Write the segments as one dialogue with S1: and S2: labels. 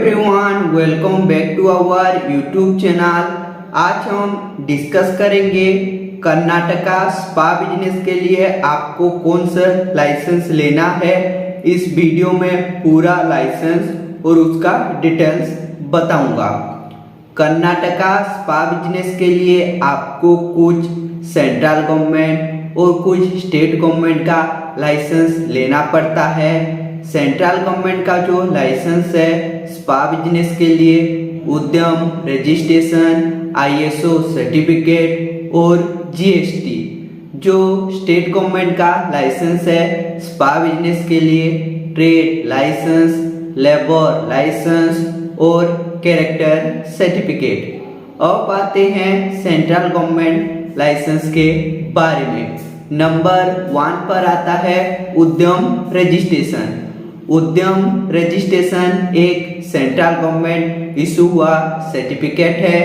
S1: Everyone, welcome back to our YouTube channel. आज हम discuss करेंगे कर्नाटका स्पा बिजनेस के लिए आपको कौन सा लाइसेंस लेना है। इस वीडियो में पूरा लाइसेंस और उसका डिटेल्स बताऊंगा। कर्नाटका स्पा बिजनेस के लिए आपको कुछ सेंट्रल गवर्नमेंट और कुछ स्टेट गवर्नमेंट का लाइसेंस लेना पड़ता है। सेंट्रल गवर्नमेंट का जो लाइसेंस है स्पा बिजनेस के लिए, उद्यम रजिस्ट्रेशन, आईएसओ सर्टिफिकेट और जीएसटी। जो स्टेट गवर्नमेंट का लाइसेंस है स्पा बिजनेस के लिए, ट्रेड लाइसेंस, लेबर लाइसेंस और कैरेक्टर सर्टिफिकेट। अब आते हैं सेंट्रल गवर्नमेंट लाइसेंस के बारे में। नंबर 1 पर आता है उद्यम रजिस्ट्रेशन। उद्यम रजिस्ट्रेशन एक सेंट्रल गवर्नमेंट इशू हुआ सर्टिफिकेट है।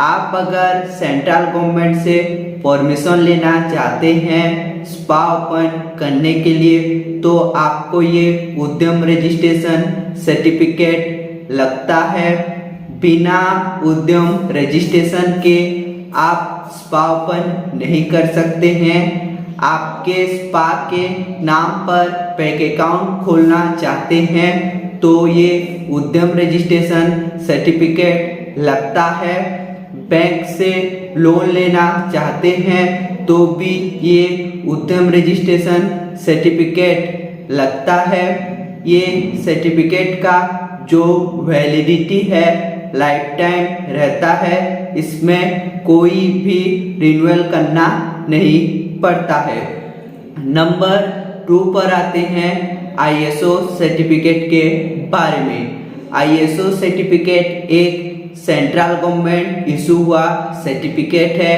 S1: आप अगर सेंट्रल गवर्नमेंट से परमिशन लेना चाहते हैं स्पा ओपन करने के लिए, तो आपको ये उद्यम रजिस्ट्रेशन सर्टिफिकेट लगता है। बिना उद्यम रजिस्ट्रेशन के आप स्पा ओपन नहीं कर सकते हैं। आपके स्पा के नाम पर बैंक अकाउंट खोलना चाहते हैं तो ये उद्यम रजिस्ट्रेशन सर्टिफिकेट लगता है। बैंक से लोन लेना चाहते हैं तो भी ये उद्यम रजिस्ट्रेशन सर्टिफिकेट लगता है। ये सर्टिफिकेट का जो वैलिडिटी है लाइफ टाइम रहता है, इसमें कोई भी रिन्यूअल करना नहीं पड़ता है। नंबर 2 पर आते हैं आईएसओ सर्टिफिकेट के बारे में। आईएसओ सर्टिफिकेट एक सेंट्रल गवर्नमेंट इशू हुआ सर्टिफिकेट है।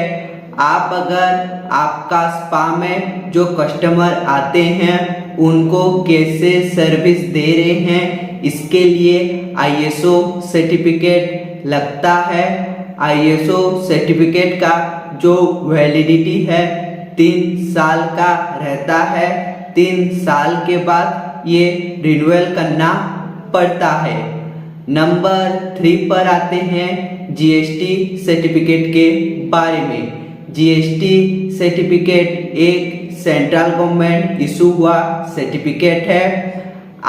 S1: आप अगर आपका स्पा में जो कस्टमर आते हैं उनको कैसे सर्विस दे रहे हैं, इसके लिए आईएसओ सर्टिफिकेट लगता है। आईएसओ सर्टिफिकेट का जो वैलिडिटी है 3 साल का रहता है। 3 साल के बाद ये रिन्यूअल करना पड़ता है। नंबर 3 पर आते हैं जीएसटी सर्टिफिकेट के बारे में। जीएसटी सर्टिफिकेट एक सेंट्रल गवर्नमेंट इशू हुआ सर्टिफिकेट है।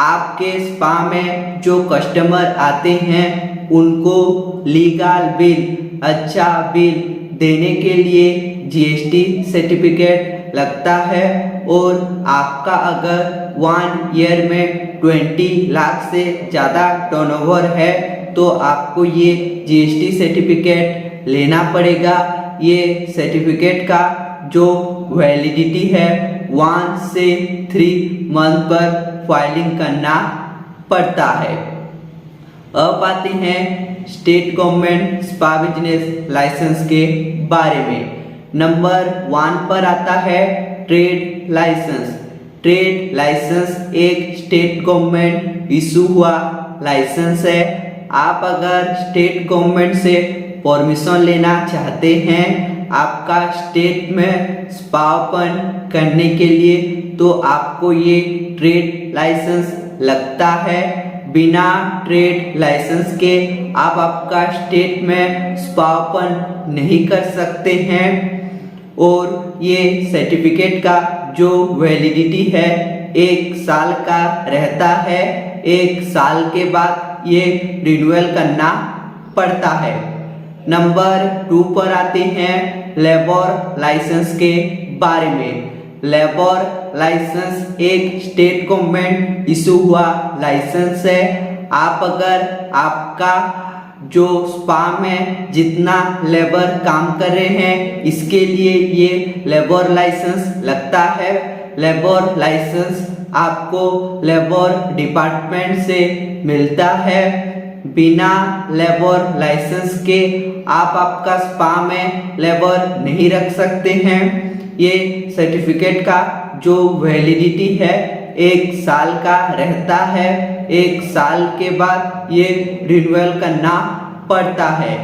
S1: आपके स्पा में जो कस्टमर आते हैं उनको लीगल बिल, अच्छा बिल देने के लिए जीएसटी सर्टिफिकेट लगता है। और आपका अगर 1 ईयर में 20 लाख से ज़्यादा टर्नओवर है तो आपको ये जीएसटी सर्टिफिकेट लेना पड़ेगा। ये सर्टिफिकेट का जो वैलिडिटी है 1 से 3 मंथ पर फाइलिंग करना पड़ता है। अब आते हैं state government spa business license के बारे में। नंबर 1 पर आता है ट्रेड लाइसेंस। ट्रेड लाइसेंस एक स्टेट गवर्नमेंट इशू हुआ लाइसेंस है। आप अगर स्टेट गवर्नमेंट से परमिशन लेना चाहते हैं आपका स्टेट में स्पा ओपन करने के लिए, तो आपको ये ट्रेड लाइसेंस लगता है। बिना ट्रेड लाइसेंस के आप आपका स्टेट में स्पा ओपन नहीं कर सकते हैं। और ये सर्टिफिकेट का जो वैलिडिटी है 1 साल का रहता है। 1 साल के बाद ये रिन्यूअल करना पड़ता है। नंबर 2 पर आते हैं लेबर लाइसेंस के बारे में। लेबर लाइसेंस एक स्टेट गवर्नमेंट इशू हुआ लाइसेंस है। आप अगर आपका जो स्पा में जितना लेबर काम कर रहे हैं इसके लिए ये लेबर लाइसेंस लगता है। लेबर लाइसेंस आपको लेबर डिपार्टमेंट से मिलता है। बिना लेबर लाइसेंस के आप आपका स्पा में लेबर नहीं रख सकते हैं। ये सर्टिफिकेट का जो वैलिडिटी है 1 साल का रहता है। 1 साल के बाद ये रिन्यूअल करना पड़ता है।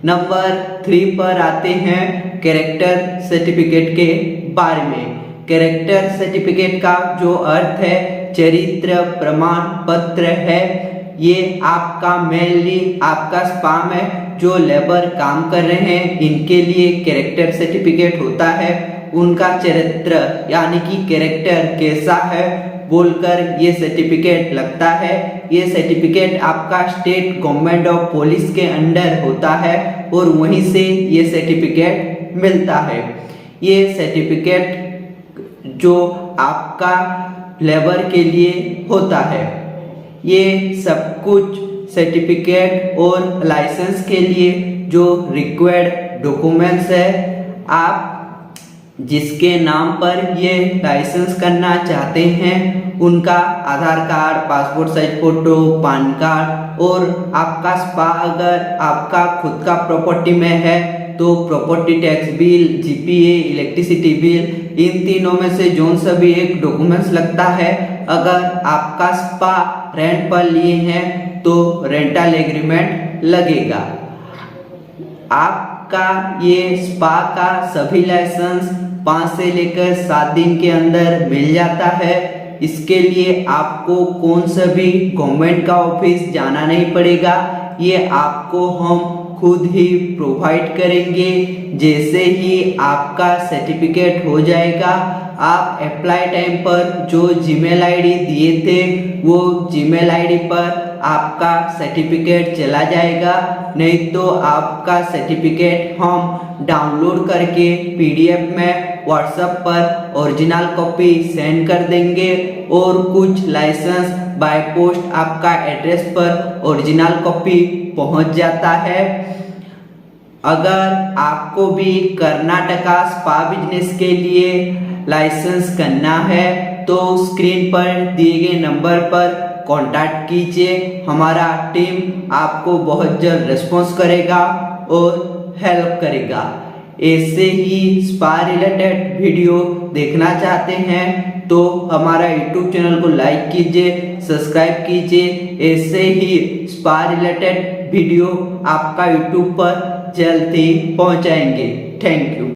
S1: नंबर 3 पर आते हैं कैरेक्टर सर्टिफिकेट के बारे में। कैरेक्टर सर्टिफिकेट का जो अर्थ है चरित्र प्रमाण पत्र है। ये आपका मेनली आपका स्पा में जो लेबर काम कर रहे हैं इनके लिए कैरेक्टर सर्टिफिकेट होता है। उनका चरित्र यानी कि कैरेक्टर कैसा है बोलकर ये सर्टिफिकेट लगता है। ये सर्टिफिकेट आपका स्टेट गवर्नमेंट ऑफ पुलिस के अंडर होता है और वहीं से ये सर्टिफिकेट मिलता है। ये सर्टिफिकेट जो आपका लेबर के लिए होता है, ये सब कुछ सर्टिफिकेट और लाइसेंस के लिए जो रिक्वायर्ड डॉक्यूमेंट्स है, आप जिसके नाम पर ये लाइसेंस करना चाहते हैं उनका Aadhaar card, passport size photo, PAN card और आपका स्पा अगर आपका खुद का प्रॉपर्टी में है तो property tax bill, GPA, electricity bill, इन तीनों में से जो सा भी एक डॉक्यूमेंट्स लगता है। अगर आपका स्पा रेंट पर लिए हैं तो रेंटल एग्रीमेंट लगेगा। आपका ये स्पा का सभी लाइसेंस 5 से लेकर 7 दिन के अंदर मिल जाता है। इसके लिए आपको कौन सा भी गवर्नमेंट का ऑफिस जाना नहीं पड़ेगा, ये आपको हम खुद ही प्रोवाइड करेंगे। जैसे ही आपका सर्टिफिकेट हो जाएगा, आप अप्लाई टाइम पर जो जीमेल आईडी दिए थे वो जीमेल आईडी पर आपका सर्टिफिकेट चला जाएगा। नहीं तो आपका सर्टिफिकेट हम डाउनलोड करके पीडीएफ में व्हाट्सएप पर ओरिजिनल कॉपी सेंड कर देंगे और कुछ लाइसेंस बाय पोस्ट आपका एड्रेस पर ओरिजिनल कॉपी पहुंच जाता है। अगर आपको भी कर्नाटका स्पा बिजनेस के लिए लाइसेंस करना है तो स्क्रीन पर दिए गए नंबर पर कांटेक्ट कीजिए। हमारा टीम आपको बहुत जल्द रिस्पॉन्स करेगा और हेल्प करेगा। ऐसे ही स्पा रिलेटेड वीडियो देखना चाहते हैं तो हमारा यूट्यूब चैनल को लाइक कीजिए, सब्सक्राइब कीजिए। ऐसे ही स्पा रिलेटेड वीडियो आपका यूट्यूब पर जल्द ही पहुंचाएंगे। Thank you.